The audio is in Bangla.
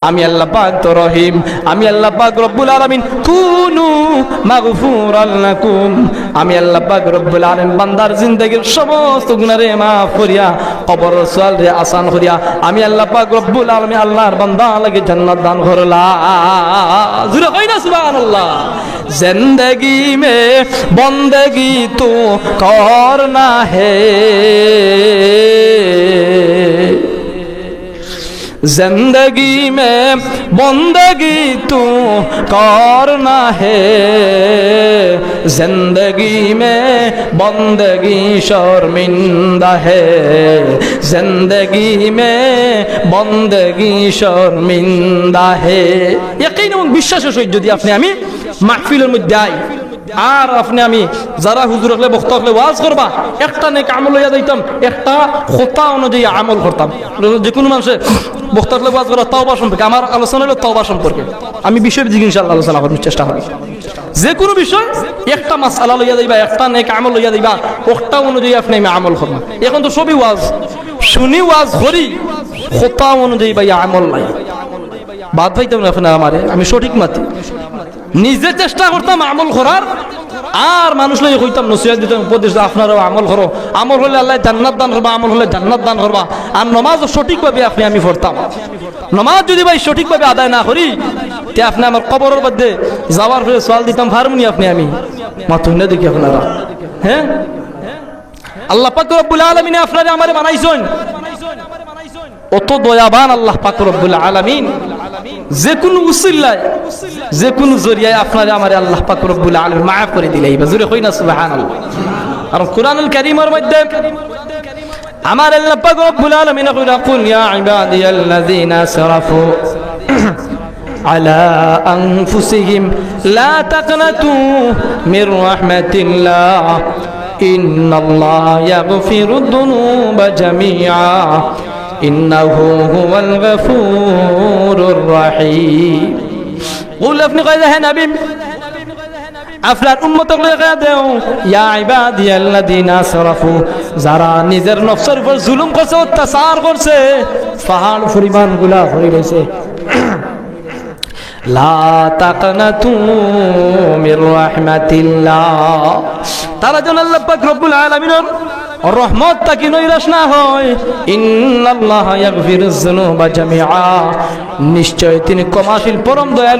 আমি আল্লাহ পাক তো রহিম, আমি আল্লাহ পাক রব্বুল আলামিন কুনু মাগফুরাল লাকুম। আমি আল্লাহ পাক রব্বুল আলামিন বান্দার জিন্দেগীর সমস্ত গুনাহ রে মাফ করিয়া কবর সওয়াল রে আসান করিয়া আমি আল্লাহ পাক রব্বুল আলামিন আল্লাহর বান্দা লাগে জান্নাত দান করলা। জোরে কই না সুবহানাল্লাহ। जिंदगी में बंदगी तो करना है, जिंदगी में बंदगी तू करना है, जिंदगी में बंदगी शर्मिंदा है, जिंदगी में बंदगी शर्मिंदा है। यकीन এবং বিশ্বাসের সহিত যদি আপনি আমি মাহফিলের মধ্যে আই আর আপনি আমি যারা হুজুর হলে বক্তা হলে ওয়াজ করবা একটা নেক আমল লইয়া যাইতাম, একটা কথা অনুযায়ী আমল করতাম। যে কোনো মানুষে বক্তা হলে ওয়াজ করা তওবা সম্পর্কে, আমার আলোচনা হলো তওবা সম্পর্কে। আমি বিষয়ের দিকে ইনশাআল্লাহ আলোচনা করার চেষ্টা করি। যে কোনো বিষয় একটা মাসআলা লইয়া যাইবা, একটা নেক আমল লইয়া যাইবা, ওটা অনুযায়ী আপনি আমি আমল করবা। এখন তো সবই ওয়াজ শুনি, ওয়াজ করি, কথা অনুযায়ী ভাই আমল নাই। বাদ পাইতাম না আপনার আমারে, আমি সঠিক মাতি নিজে চেষ্টা করতাম আমল করার, আর মানুষ লাগে কইতাম নসিহত দিতাম, উপদেশ আপনারাও আমল করো, আমল হলে আল্লাহ জান্নাত দান করবা, আমল হলে জান্নাত দান করবা। আর নামাজও সঠিকভাবে আপনি আমি পড়তাম। নামাজ যদি ভাই সঠিকভাবে আদায় না করি তে আপনি আমার কবরের মধ্যে যাওয়ার পরে সওয়াল দিতাম পারমুনি আপনি আমি মাতুন না দেখি আপনারা। হ্যাঁ, আল্লাহ পাক রব্বুল আলামিন আপনারা আমারে বানাইছেন, অত দয়াবান আল্লাহ পাক রব্বুল আলামিন যে কোনো উসিলায় যে কোনো জরিয়ায় আপনারে আমারে আল্লাহ পাক রব্বুল আলামিন মাফ করে দিলেই জোরে কই না সুবহানাল্লাহ। আর কুরআনুল কারীমের মধ্যে আমার আল্লাহ পাক রব্বুল আলামিন কইরা কুল ইয়া ইবাদিয়াল্লাযিনা আসরাফু আলা আনফুসিহিম লা তাকনাতু মির রাহমাতিল্লাহ ইন্নাল্লাহা ইয়াগফিরুদ দুনুবা জামিআ ইন্নাহু হুয়াল গফুরুর রহিম। বল আপনি কই দেখেন নবী আপনার উম্মতকে লেখা দেও, ইয়া ইবাদিয়াল্লাযিনা আসরাফু, যারা নিজের নফসের উপর জুলুম করছে, অত্যাচার করছে, পাহাড় পরিমাণ গুনাহ করে গেছে, লা তাকনাতু মির রাহমাতিল্লাহ, তারা যেন আল্লাহ পাক রব্বুল আলামিনের রহমত তাকে নৈরাশ না হয়। ইন্নাল্লাহা ইয়াগফিরুয যুনুবা জামিআ, নিশ্চয় তিনি ক্ষমাশীল পরম দয়ালু।